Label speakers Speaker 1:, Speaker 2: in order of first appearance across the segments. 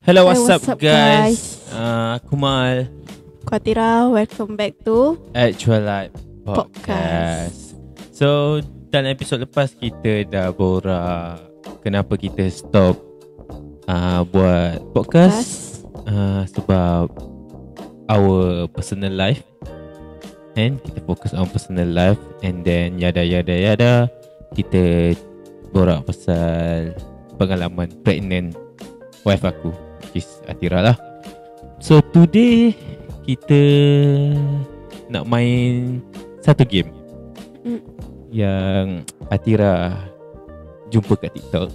Speaker 1: Hello,
Speaker 2: Hi,
Speaker 1: what's up guys? Aku Mal,
Speaker 2: Aku Atira, welcome back to
Speaker 1: Actual Life Podcast. So, dalam episod lepas kita dah borak kenapa kita stop buat podcast. Sebab our personal life, and kita fokus on personal life. And then yada kita borak pasal pengalaman pregnant wife aku, which is Atira lah. So today kita nak main satu game yang Atira jumpa kat TikTok.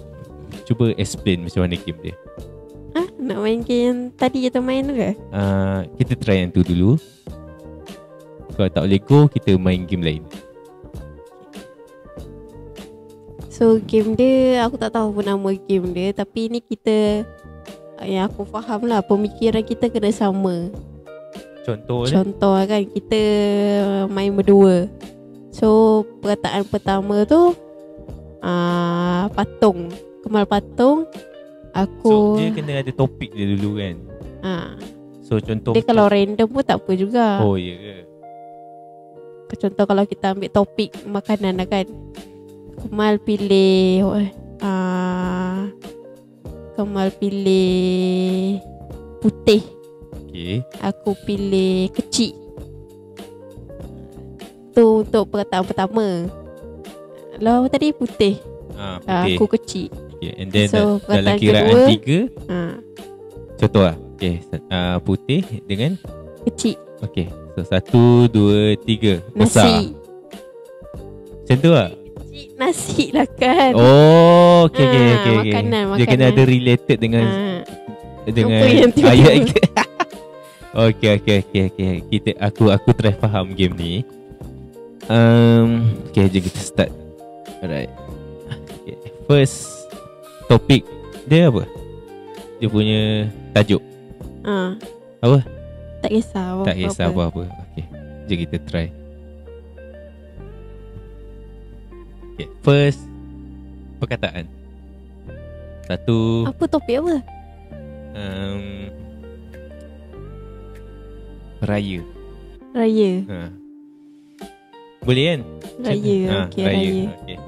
Speaker 1: Cuba explain macam mana game dia.
Speaker 2: Nak main game tadi kita main ke?
Speaker 1: Kita try yang tu dulu. Kalau tak boleh go, kita main game lain.
Speaker 2: So game dia, aku tak tahu pun nama game dia. Tapi ni kita, yang aku faham lah, pemikiran kita kena sama. Contoh lah kan, kita main berdua. So perkataan pertama tu patung, kemal patung.
Speaker 1: So dia kena ada topik dia dulu kan. So contoh
Speaker 2: dia kalau random pun tak apa juga.
Speaker 1: Oh ya ke?
Speaker 2: Contoh kalau kita ambil topik makanan lah kan, Kemal pilih Kemal pilih putih,
Speaker 1: okay.
Speaker 2: Aku pilih kecil. Tu untuk perkataan pertama. Lalu tadi putih,
Speaker 1: putih.
Speaker 2: Aku kecil.
Speaker 1: Okay. And then
Speaker 2: so,
Speaker 1: dalam kiraan
Speaker 2: kedua,
Speaker 1: 3 contoh lah, okay. Putih dengan
Speaker 2: kecil.
Speaker 1: Okay. So 1, 2, 3 besar.
Speaker 2: Nasi.
Speaker 1: Macam tu lah.
Speaker 2: Kecil nasi lah kan.
Speaker 1: Oh, okay.
Speaker 2: Makanan.
Speaker 1: Dia kena ada related dengan
Speaker 2: ayat
Speaker 1: kita. Okay. Aku try faham game ni. Okay, jom kita start. Alright. Okay. First topik dia apa? Dia punya tajuk apa?
Speaker 2: Tak kisah
Speaker 1: apa-apa. Okay, jom kita try. Okay, first perkataan. Satu.
Speaker 2: Apa topik apa?
Speaker 1: Raya. Boleh kan?
Speaker 2: Raya. Okay, raya.
Speaker 1: Okay.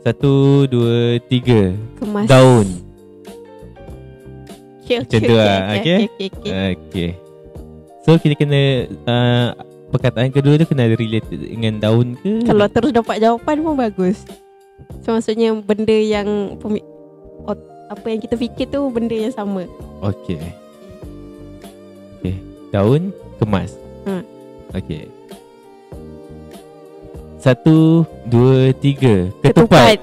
Speaker 1: 1, 2, 3
Speaker 2: Kemas
Speaker 1: daun.
Speaker 2: Okay.
Speaker 1: Macam tu lah. Okay. So kita kena perkataan kedua tu kena ada related dengan daun ke?
Speaker 2: Kalau terus dapat jawapan pun bagus. So maksudnya benda yang apa yang kita fikir tu benda yang sama.
Speaker 1: Okay. Daun kemas. Okay. 1, 2, 3 ketupat.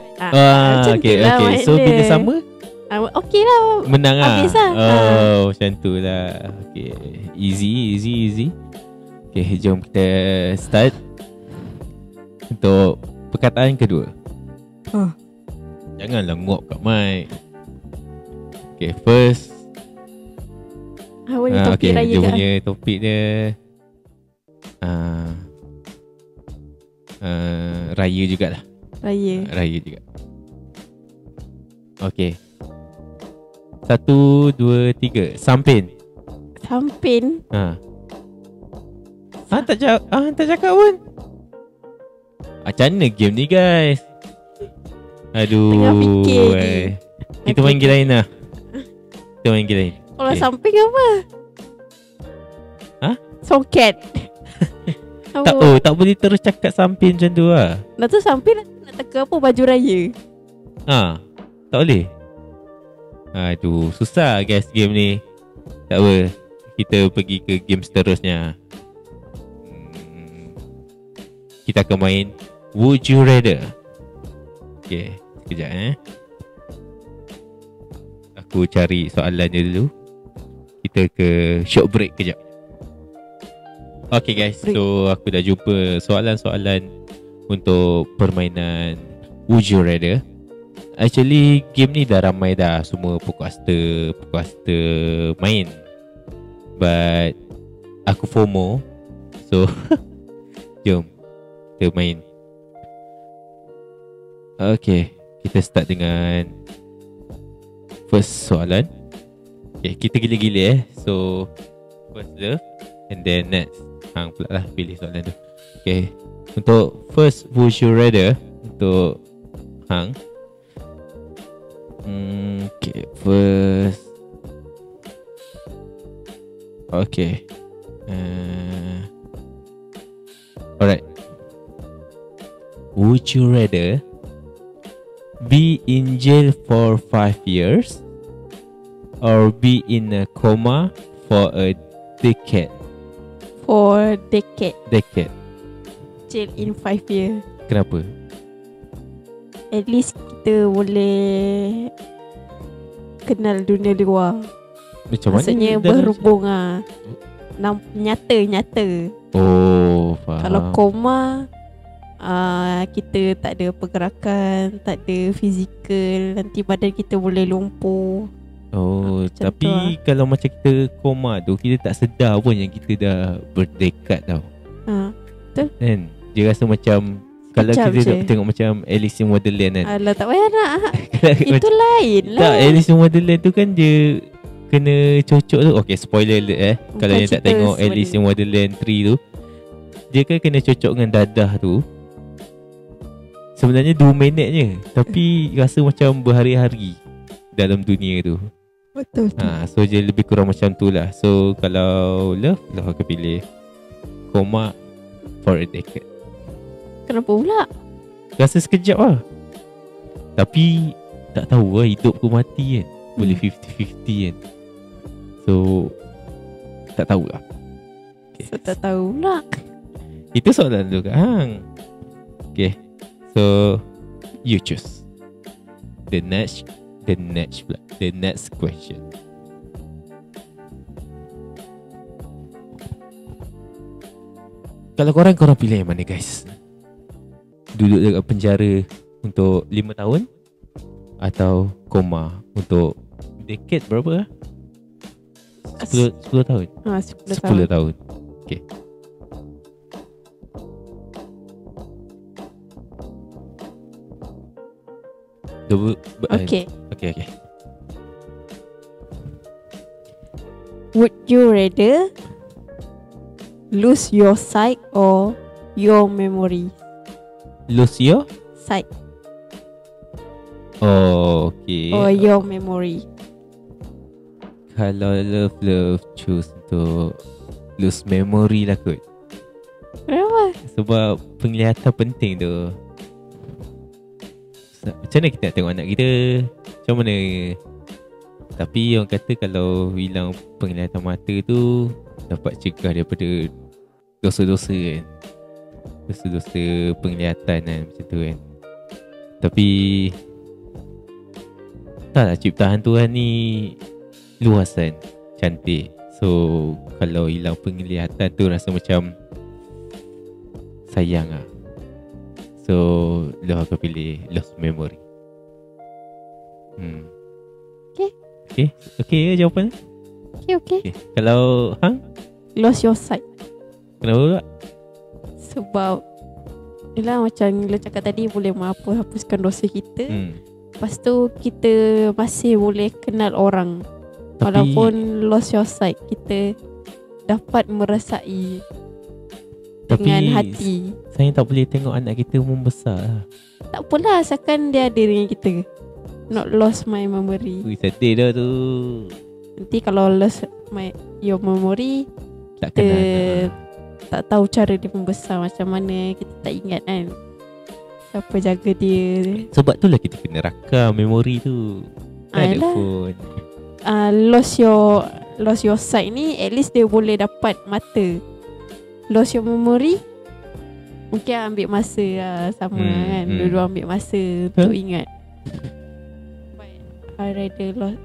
Speaker 1: Okay. So bila sama
Speaker 2: okay lah,
Speaker 1: menang lah.
Speaker 2: Habis lah.
Speaker 1: Macam tu lah. Okay. Easy. Okay, jom kita start untuk perkataan kedua. Janganlah nguap kat mic. Okay, first
Speaker 2: topik raya
Speaker 1: dia punya topik dia raya jugalah. Raya juga. Okay. 1, 2, 3 Sampin. Tak cakap pun. Macam mana game ni guys? Aduh.
Speaker 2: Tengah fikir ni.
Speaker 1: Kita main game lain lah.
Speaker 2: Kalau samping apa? Songket.
Speaker 1: Tak boleh terus cakap sampin macam tu lah.
Speaker 2: Dah tu samping nak teka apa, baju raya.
Speaker 1: Tak boleh. Aduh, susah guys game ni. Tak apa, kita pergi ke game seterusnya. Kita akan main Would You Rather. Okay, sekejap aku cari soalan dia dulu. Kita ke short break kejap. Okay guys, so aku dah jumpa soalan-soalan untuk permainan Would You Rather. Actually game ni dah ramai dah, semua podcaster main. But aku FOMO. So jom kita main. Okay, kita start dengan first soalan. Okay, kita gila-gila So first love, and then next Hang pula lah pilih soalan tu. Okay, untuk first would you rather untuk Hang. Okay, first. Okay. Alright. Would you rather be in jail for 5 years or be in a coma for a decade?
Speaker 2: For decade.
Speaker 1: Jail
Speaker 2: in 5 years.
Speaker 1: Kenapa?
Speaker 2: At least kita boleh kenal dunia luar.
Speaker 1: Macam mana?
Speaker 2: Maksudnya berhubung nyata.
Speaker 1: Oh, faham.
Speaker 2: Kalau koma, kita tak ada pergerakan, tak ada fizikal, nanti badan kita boleh lumpuh.
Speaker 1: Oh, tapi kalau macam kita koma tu, kita tak sedar pun yang kita dah berdekad tau.
Speaker 2: Betul.
Speaker 1: Kan? Dia rasa macam kalau kita tengok macam Alice in Wonderland kan.
Speaker 2: Alah, tak payah nak. Itu lain lah.
Speaker 1: Tak, Alice in Wonderland tu kan dia kena cocok tu. Okay, spoiler alert kalau yang tak tengok Alice in Wonderland 3 tu, dia kan kena cocok dengan dadah tu. Sebenarnya 2 minit je, tapi rasa macam berhari-hari dalam dunia tu.
Speaker 2: Betul.
Speaker 1: So dia lebih kurang macam tu lah. So kalau love aku pilih coma for a decade.
Speaker 2: Kenapa pula?
Speaker 1: Rasa sekejap lah, tapi tak tahu lah hidup ke mati kan. Boleh 50-50 kan. So tak tahulah. Okay.
Speaker 2: So tak tahu pula.
Speaker 1: Itu soalan tu kan Hang. Okay, so you choose the next question. Kalau korang pilih yang mana guys? Duduk dekat penjara untuk 5 tahun atau koma untuk decade berapa lah? 10 tahun. 10 tahun. Okay.
Speaker 2: Okay. Would you rather lose your sight or your memory?
Speaker 1: Lose your
Speaker 2: sight.
Speaker 1: Oh, okay.
Speaker 2: Or your memory.
Speaker 1: Kalau love choose untuk lose memory lah kot.
Speaker 2: Kenapa?
Speaker 1: Sebab penglihatan penting tu. Macam mana kita nak tengok anak kita? Macam mana? Tapi orang kata kalau hilang penglihatan mata tu dapat cegah daripada dosa-dosa kan. Dosa-dosa penglihatan kan, macam tu kan. Tapi taklah, ciptaan Tuhan ni luas kan, cantik. So kalau hilang penglihatan tu rasa macam sayang lah. So aku pilih lost memory. Okay jawapan. Okay. Kalau Hang?
Speaker 2: Lost your sight.
Speaker 1: Kenapa pula?
Speaker 2: Sebab yelah, macam Nila cakap tadi, boleh hapuskan dosa kita. Lepas tu kita masih boleh kenal orang. Walaupun lost your sight, kita dapat merasai dengan hati.
Speaker 1: Saya tak boleh tengok anak kita membesar lah.
Speaker 2: Tak apalah, asalkan dia ada dengan kita. Not lost my memory.
Speaker 1: Sedih dah tu.
Speaker 2: Nanti kalau lost your memory,
Speaker 1: tak
Speaker 2: kita
Speaker 1: kenal,
Speaker 2: tak tahu cara dia membesar macam mana. Kita tak ingat kan siapa jaga dia.
Speaker 1: Sebab tu lah kita kena rakam memori tu. Tak ada pun.
Speaker 2: Lost your sight ni, at least dia boleh dapat mata. Lost your memory, mungkin ambil masa lah, sama kan. Dua-dua ambil masa untuk ingat. But I rather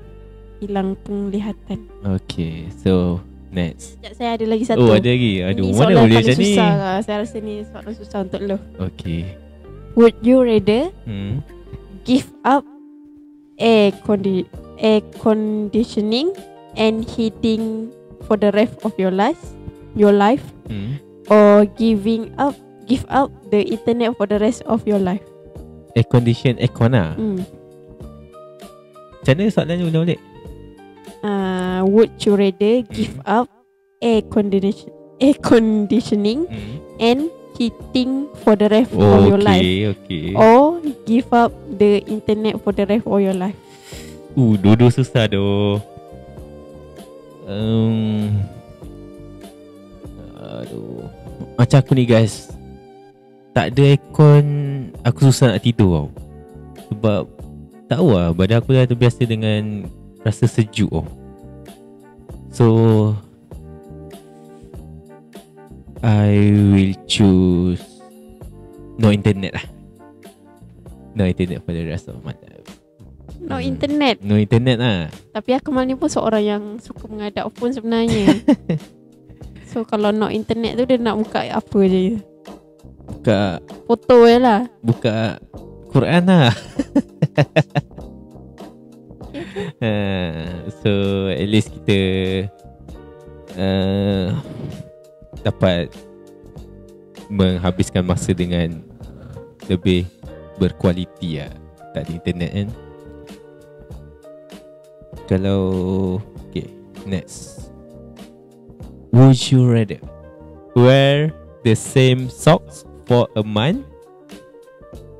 Speaker 2: hilang penglihatan.
Speaker 1: Okay, so next.
Speaker 2: Sekejap, saya ada lagi satu.
Speaker 1: Oh, ada lagi? Aduh,
Speaker 2: ini
Speaker 1: mana boleh macam ni?
Speaker 2: Susah lah. Saya rasa ni soalan susah untuk lo.
Speaker 1: Okay.
Speaker 2: Would you rather give up air conditioning and heating for the rest of your life, or give up the internet for the rest of your life?
Speaker 1: Air condition, aircon lah. Macam mana soalan ni ulang balik?
Speaker 2: Would you rather give up air conditioning and heating for the rest of your life, or give up the internet for the rest of your life?
Speaker 1: Dua-dua susah doh. Aduh. Macam aku ni guys, tak ada aircon, aku susah nak tidur tau. Sebab tak tahu lah, badan aku dah terbiasa dengan rasa sejuk tau. So I will choose no internet lah. No internet for the rest of my life.
Speaker 2: No internet.
Speaker 1: No internet lah.
Speaker 2: Tapi Akmal ni pun seorang yang suka mengadap phone sebenarnya. So kalau no internet tu dia nak buka apa je?
Speaker 1: Buka
Speaker 2: foto je lah.
Speaker 1: Buka Quran lah. So at least kita dapat menghabiskan masa dengan lebih berkualiti lah. Tak ada internet kan. Kalau okay, next. Would you rather wear the same socks for a month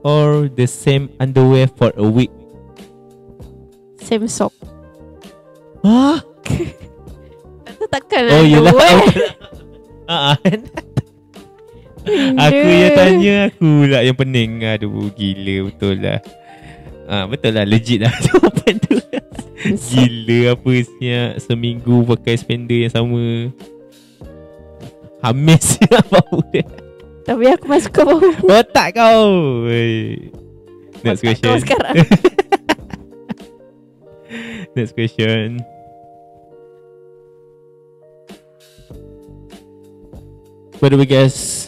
Speaker 1: or the same underwear for a week?
Speaker 2: Same sock.
Speaker 1: Hah?
Speaker 2: Takkan
Speaker 1: lah. Oh yelah. Aku yang tanya, aku pula yang pening. Aduh, gila betul lah. Betul lah, legit lah jawapan tu. Gila apa siap, seminggu pakai spender yang sama. Hamis lah bau dia.
Speaker 2: Tapi aku masuk ke bau.
Speaker 1: Otak kau. Next question.
Speaker 2: Kau sekarang.
Speaker 1: Next question. By the way guys,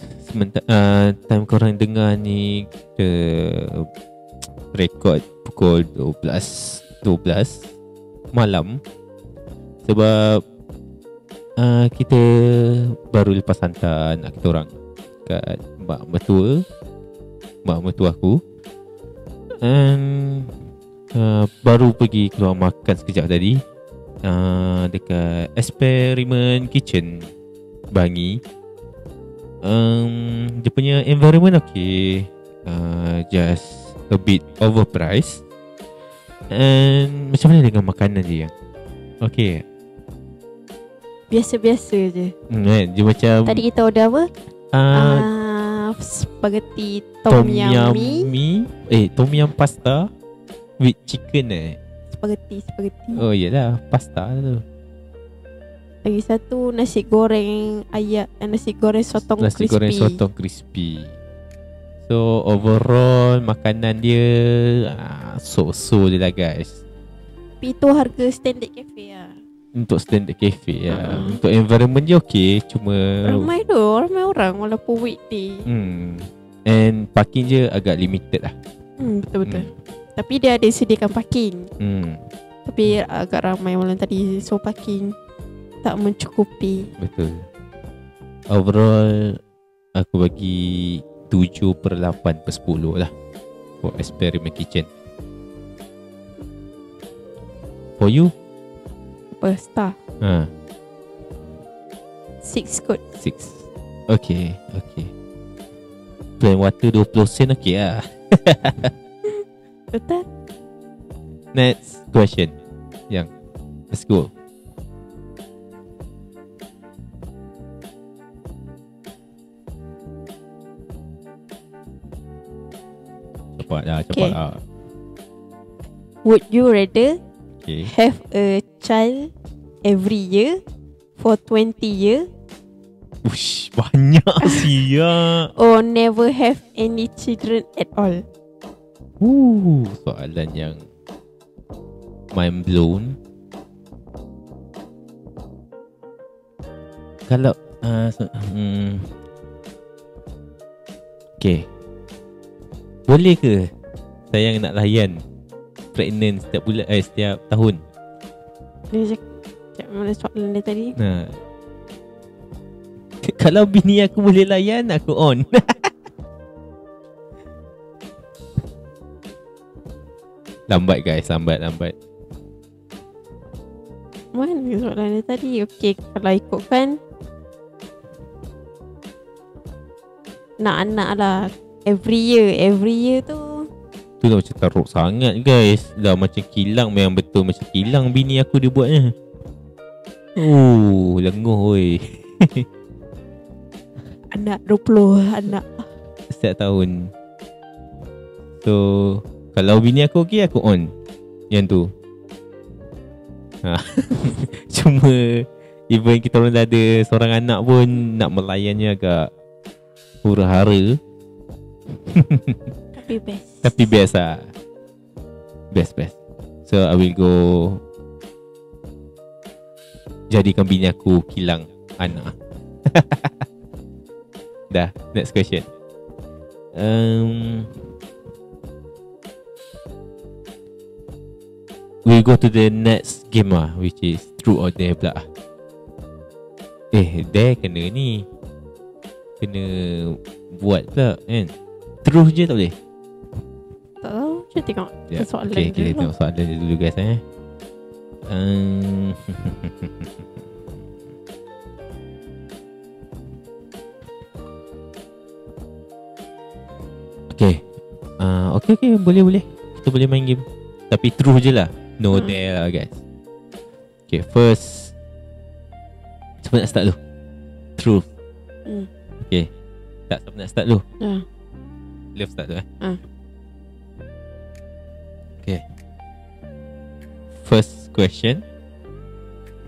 Speaker 1: time korang dengar ni kita record pukul 12 malam. Sebab kita baru lepas hantar anak kita orang kat mak mertua aku. And baru pergi keluar makan sekejap tadi dekat Experiment Kitchen Bangi. Dia punya environment okay, just a bit overpriced. And macam mana dengan makanan dia yang okay?
Speaker 2: Biasa-biasa je.
Speaker 1: Dia macam
Speaker 2: tadi kita order apa? Spaghetti tom yum mi.
Speaker 1: Tom yum pasta with chicken
Speaker 2: Spaghetti.
Speaker 1: Oh yelah, pasta tu.
Speaker 2: Lagi satu nasi goreng ayam, nasi goreng sotong
Speaker 1: crispy. So overall makanan dia so-so je lah guys.
Speaker 2: Tapi itu harga standard cafe lah.
Speaker 1: Untuk standard cafe lah. Untuk environment dia okay, cuma
Speaker 2: ramai orang walaupun weekday.
Speaker 1: And parking je agak limited lah.
Speaker 2: Betul-betul. Tapi dia ada sediakan parking. Tapi agak ramai malam tadi, so parking tak mencukupi.
Speaker 1: Betul. Overall aku bagi 7/8/10 lah for Experiment Kitchen. For you?
Speaker 2: Per star 6 kot.
Speaker 1: 6. Okay. Plain water 20 sen okay lah.
Speaker 2: Betul.
Speaker 1: Next question. Let's go. Cepat lah.
Speaker 2: Would you rather have a child every year for 20 years?
Speaker 1: Ush, banyak siap.
Speaker 2: Or never have any children at all?
Speaker 1: Soalan yang mind blown. Kalau okay, boleh ke sayang nak layan pregnant setiap bulan, setiap tahun?
Speaker 2: Dia cakap mana soalan dia tadi?
Speaker 1: Kalau bini aku boleh layan, aku on. Lambat guys, lambat.
Speaker 2: Mana soalan dia tadi? Okay, kalau ikutkan nak anak lah. Every year tu.
Speaker 1: Tu dah macam teruk sangat guys. Dah macam kilang. Memang betul macam kilang bini aku dia buatnya. Lenguh oi.
Speaker 2: Anak 20 anak
Speaker 1: setiap tahun. So kalau bini aku okey, aku on yang tu. Cuma even kita orang dah ada seorang anak pun nak melayannya agak hura-hara. Tapi best lah. Best. So I will go jadikan bini aku kilang anak. Dah, next question. We go to the next game lah, which is true or dare pula. Dare kena ni, kena buat pula kan. True je tak boleh?
Speaker 2: Tak tahu, kita tengok soalan
Speaker 1: okay, kita tengok soalan dia dulu guys. Okay, boleh. Kita boleh main game. Tapi true je lah, no dare lah guys. Okay, first, siapa nak start dulu? True. Okay, tak, siapa nak start dulu? Love start dulu Okay, first question,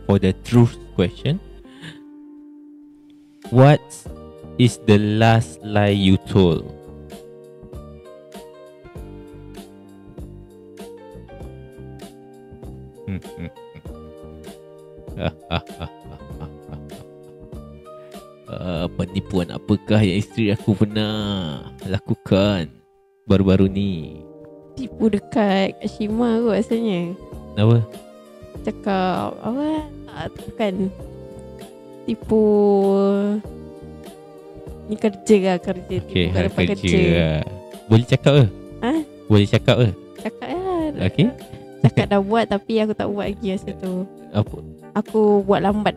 Speaker 1: for the truth question. What is the last lie you told? Penipuan apakah yang isteri aku pernah lakukan baru-baru ni?
Speaker 2: Tipu dekat Kak Shima kot rasanya.
Speaker 1: Apa?
Speaker 2: Cakap apa? Bukan tipu. Ni kerja lah, kerja.
Speaker 1: Okay,
Speaker 2: tipu
Speaker 1: kerja lah. Boleh cakap ke? Boleh cakap ke?
Speaker 2: Cakap lah.
Speaker 1: Okay.
Speaker 2: Cakap dah buat tapi aku tak buat lagi masa tu.
Speaker 1: Apa?
Speaker 2: Aku buat lambat.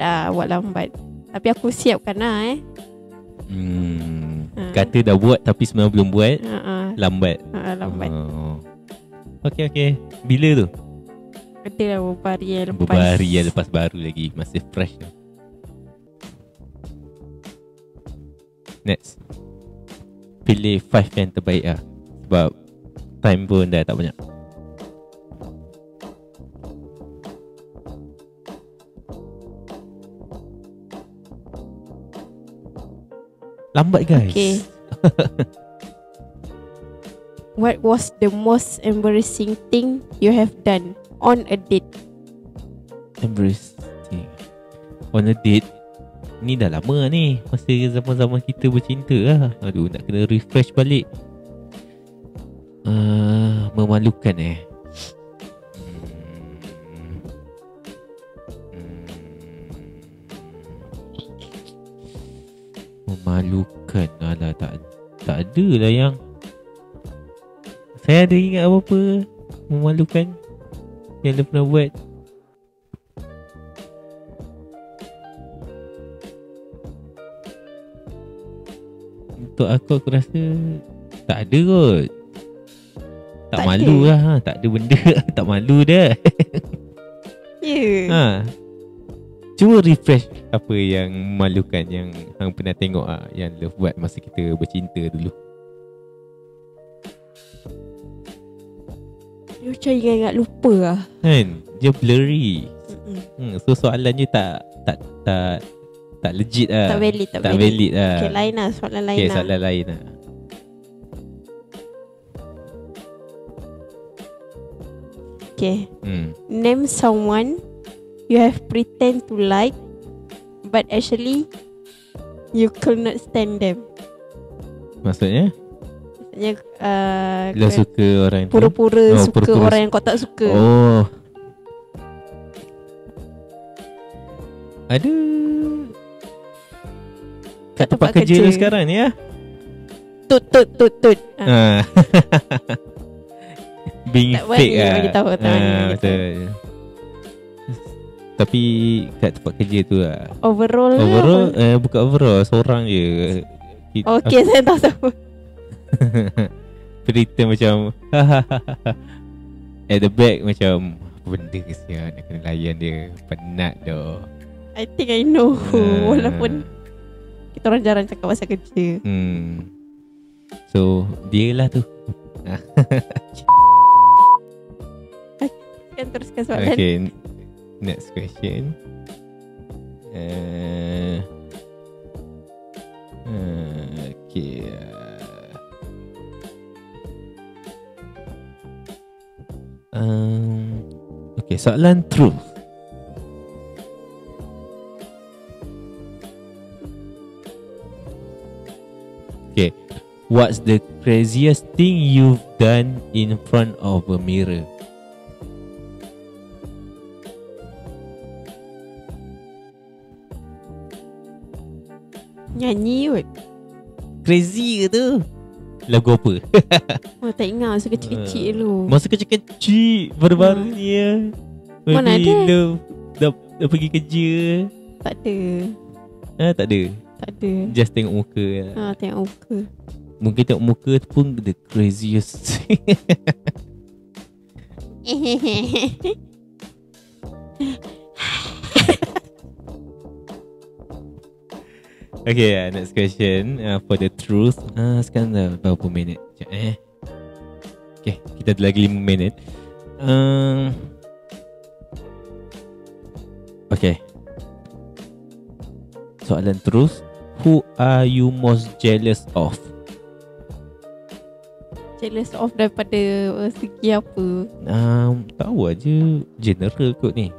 Speaker 2: Tapi aku siapkan lah
Speaker 1: Kata dah buat tapi sebenarnya belum buat. Lambat.
Speaker 2: Lambat.
Speaker 1: Okay. Bila tu?
Speaker 2: Kata lah beberapa hari yang lepas.
Speaker 1: Beberapa hari yang lepas, baru lagi. Masih fresh tu. Next. Pilih 5 yang terbaik lah. Sebab time pun dah tak banyak. Lambat guys.
Speaker 2: Okay. What was the most embarrassing thing you have done on a date?
Speaker 1: Embarrassing on a date? Ni dah lama ni. Masa zaman-zaman kita bercinta lah. Aduh, nak kena refresh balik. Memalukan Memalukan. Alah, tak ada lah yang saya ada ingat apa-apa memalukan yang dia pernah buat. Untuk aku rasa tak ada kot. Tak malu lah. Tak ada benda. Tak malu dah. Cuba refresh apa yang memalukan yang hang pernah tengok yang Love buat masa kita bercinta dulu.
Speaker 2: Dia macam ingat lupa lah.
Speaker 1: Kan? Dia blurry. So soalannya tak legit lah.
Speaker 2: Tak valid.
Speaker 1: Tak valid lah.
Speaker 2: Okay, lain lah. Soalan lain lah.
Speaker 1: Soalan lain lah.
Speaker 2: Okay. Name someone you have pretend to like but actually you could not stand them.
Speaker 1: Maksudnya
Speaker 2: Dia
Speaker 1: suka orang tu,
Speaker 2: pura-pura suka pura-pura orang yang kau tak suka.
Speaker 1: Ada kat tempat kerja lu sekarang ni ya.
Speaker 2: Tut.
Speaker 1: Being
Speaker 2: tak
Speaker 1: fake
Speaker 2: lah. Tak bagi tahu.
Speaker 1: Betul. Tapi kat tempat kerja tu lah.
Speaker 2: Overall
Speaker 1: Bukan overall, seorang je.
Speaker 2: Okay, saya tahu siapa.
Speaker 1: Cerita macam at the back macam apa benda ke siapa nak kena layan dia. Penat dah.
Speaker 2: I think I know. Walaupun kita orang jarang cakap pasal kerja.
Speaker 1: So dia lah tu.
Speaker 2: Kan teruskan soalan.
Speaker 1: Okay, next question. Okay. Okay, soalan truth. Okay, what's the craziest thing you've done in front of a mirror?
Speaker 2: Nyanyi kot.
Speaker 1: Crazy ke tu? Lagu apa?
Speaker 2: Oh, tak ingat masa kecil-kecil dulu.
Speaker 1: Masa kecil-kecil baru-baru ni ya.
Speaker 2: Mana ada?
Speaker 1: Dah pergi kerja.
Speaker 2: Tak ada.
Speaker 1: Tak ada.
Speaker 2: Tak ada.
Speaker 1: Just tengok muka.
Speaker 2: Tengok muka.
Speaker 1: Mungkin tengok muka tu pun the craziest. Okay, next question for the truth. Sekarang dah berapa minit? Sekejap Okay, kita ada lagi 5 minit. Okay, soalan truth. Who are you most jealous of?
Speaker 2: Jealous of daripada segi apa?
Speaker 1: Tahu aja. General kot ni.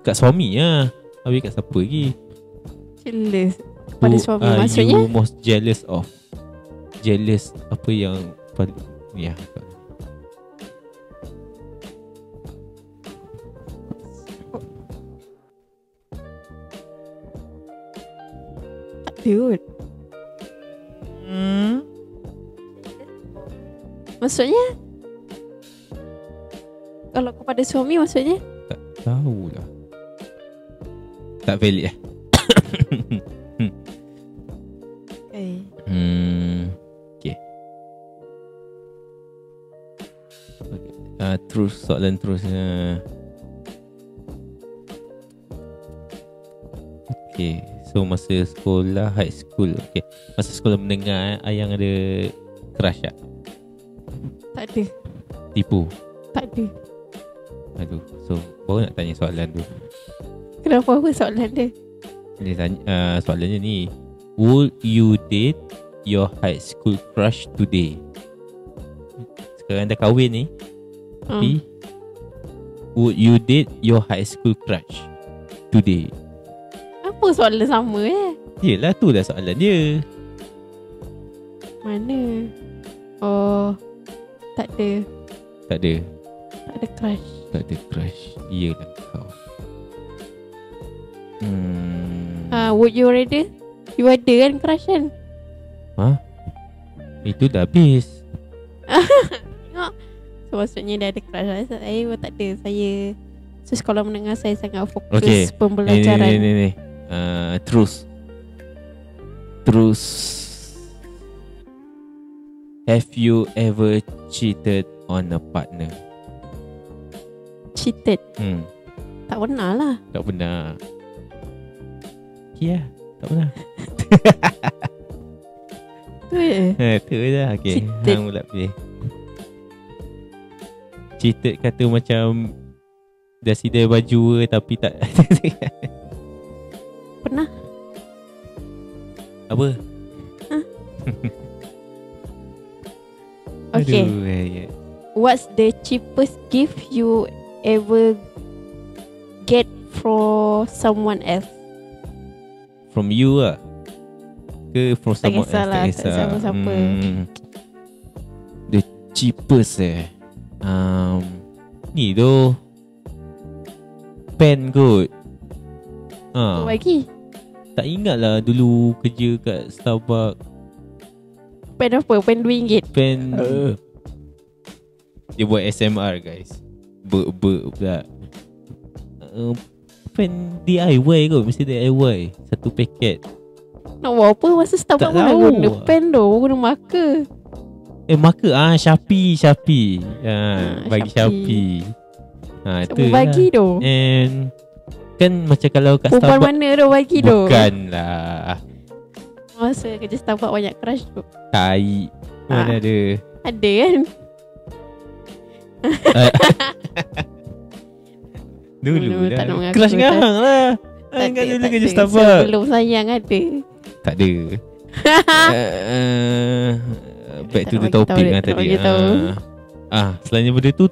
Speaker 1: Kat suami lah. Habis kat siapa lagi?
Speaker 2: Jealous pada suami maksudnya?
Speaker 1: Who are you most jealous of? Jealous apa yang paling ya.
Speaker 2: Tak ada kot. Maksudnya? Kalau kepada suami maksudnya?
Speaker 1: Tak tahulah. Tak valid
Speaker 2: Okay.
Speaker 1: Okay. Terus soalan terus. Okay. So masa sekolah high school. Okay. Masa sekolah menengah Ayang ada crush tak?
Speaker 2: Tak ada.
Speaker 1: Tipu?
Speaker 2: Tak ada.
Speaker 1: Aduh. So baru nak tanya soalan tu.
Speaker 2: Kenapa apa soalan dia?
Speaker 1: Dia tanya, soalannya ni, would you date your high school crush today? Sekarang dah kahwin ni, tapi would you date your high school crush today?
Speaker 2: Apa soalan sama
Speaker 1: Yelah, tu dah soalan dia.
Speaker 2: Mana? Oh, tak ada.
Speaker 1: Tak ada.
Speaker 2: Tak ada crush.
Speaker 1: Tak ada crush. Iyalah kau.
Speaker 2: Would you rather? You ada kan crush kan?
Speaker 1: Itu dah habis.
Speaker 2: Tengok. So maksudnya dah ada crush. Saya pun tak ada. Saya sekolah menengah saya sangat fokus pembelajaran.
Speaker 1: Ni. Terus. Have you ever cheated on a partner?
Speaker 2: Cheated? Tak pernah lah.
Speaker 1: Tak pernah. Ya, tak pernah.
Speaker 2: Tu je.
Speaker 1: Tu je. Okay, hang pula pilih. Cheated kata macam dah sedia baju tapi tak.
Speaker 2: Pernah.
Speaker 1: Apa?
Speaker 2: Okay.
Speaker 1: Aduh,
Speaker 2: What's the cheapest gift you ever get from someone else?
Speaker 1: From you lah ke from
Speaker 2: Tak
Speaker 1: someone
Speaker 2: kisahlah,
Speaker 1: else?
Speaker 2: tak kisah siapa.
Speaker 1: The cheapest ni tu pen kot.
Speaker 2: Bagi
Speaker 1: tak ingat lah dulu kerja kat Starbucks.
Speaker 2: pen apa? Pen RM2?
Speaker 1: Pen dia buat SMR guys. Pula pen DIY kot. Mesti DIY satu paket.
Speaker 2: Nak buat apa masa Starbucks mana guna pen tu, guna marker.
Speaker 1: Marker Shopee bagi Shopee.
Speaker 2: Siapa bagi tu?
Speaker 1: And kan macam kalau kat
Speaker 2: perempuan
Speaker 1: Starbucks
Speaker 2: mana tu bagi tu?
Speaker 1: Bukanlah.
Speaker 2: Masa kerja Starbucks banyak crush tu.
Speaker 1: Tai. Mana ada?
Speaker 2: Ada kan?
Speaker 1: Dulu
Speaker 2: tak nak
Speaker 1: dah
Speaker 2: mengaku,
Speaker 1: crush dengan hang lah.
Speaker 2: Tak
Speaker 1: Kan
Speaker 2: ada,
Speaker 1: dulu
Speaker 2: tak
Speaker 1: kerja
Speaker 2: ada.
Speaker 1: Starbucks.
Speaker 2: Sebelum sayang ada.
Speaker 1: Tak ada. Back to the
Speaker 2: Tak nak
Speaker 1: topic
Speaker 2: bagi
Speaker 1: lah
Speaker 2: tahu, tak nak
Speaker 1: tadi.
Speaker 2: bagi tahu.
Speaker 1: Selain daripada tu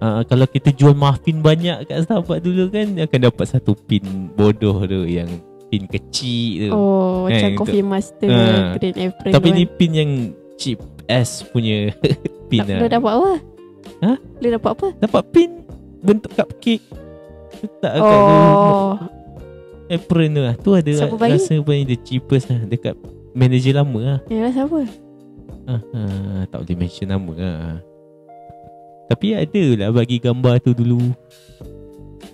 Speaker 1: kalau kita jual muffin banyak kat Starbucks dulu kan, akan dapat satu pin bodoh tu, yang pin kecil tu.
Speaker 2: Oh, macam
Speaker 1: Kan,
Speaker 2: Coffee Master, Green Apron.
Speaker 1: Tapi
Speaker 2: tu
Speaker 1: ni
Speaker 2: kan.
Speaker 1: pin yang cheap ass punya pin
Speaker 2: Boleh dapat apa? Boleh dapat apa?
Speaker 1: Dapat pin bentuk cupcake. Letak kat apron tu lah. Tu ada
Speaker 2: Siapa bagi?
Speaker 1: rasa paling the cheapest lah, dekat manager lama lah.
Speaker 2: Yalah, siapa?
Speaker 1: Tak boleh mention nama lah. Tapi ada lah bagi gambar tu dulu.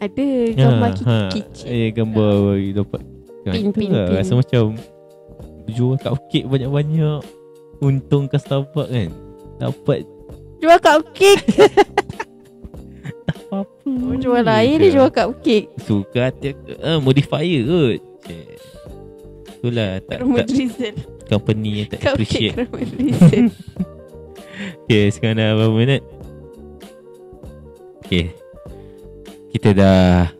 Speaker 2: Ada gambar kecil.
Speaker 1: Gambar bagi dapat
Speaker 2: Pin.
Speaker 1: Rasa macam jual cupcake banyak-banyak. Untung ke Starbucks kan, dapat
Speaker 2: Jual cupcake.
Speaker 1: apa.
Speaker 2: Jual air dia jual cupcake.
Speaker 1: Suka modifier kot. Itulah tak
Speaker 2: Drizzle.
Speaker 1: company yang tak appreciate.
Speaker 2: Cupcake Drizzle.
Speaker 1: Okay, sekarang dah berapa minit? Okay, kita dah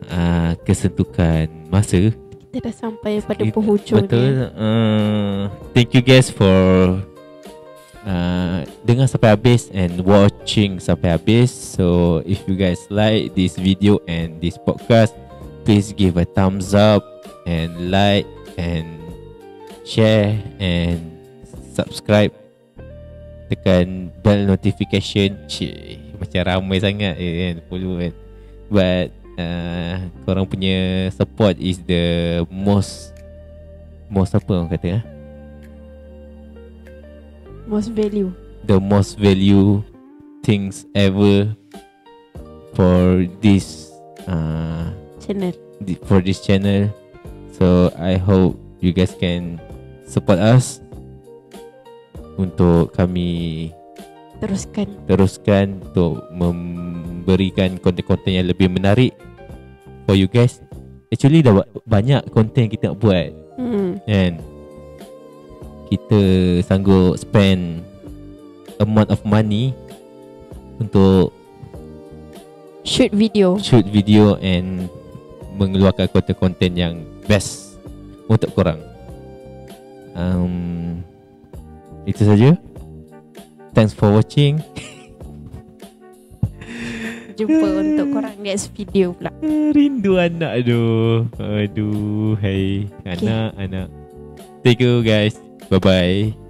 Speaker 1: kesentukan masa.
Speaker 2: Kita dah sampai pada penghujung.
Speaker 1: Betul. Thank you guys for dengar sampai habis and watching sampai habis. So if you guys like this video and this podcast, please give a thumbs up and like and share and subscribe. Tekan bell notification. Macam ramai sangat kan, follow kan. But korang punya support is the most apa orang kata
Speaker 2: Most value.
Speaker 1: the most value things ever for this
Speaker 2: Channel.
Speaker 1: for this channel. So I hope you guys can support us untuk kami teruskan untuk memberikan konten-konten yang lebih menarik for you guys. Actually dah banyak konten kita nak buat. And kita sanggup spend amount of money untuk
Speaker 2: shoot video
Speaker 1: and mengeluarkan konten-konten yang best untuk korang. Itu saja. Thanks for watching.
Speaker 2: Jumpa untuk korang next video pula.
Speaker 1: Rindu anak aduh. Hai anak. Thank you guys. Bye bye.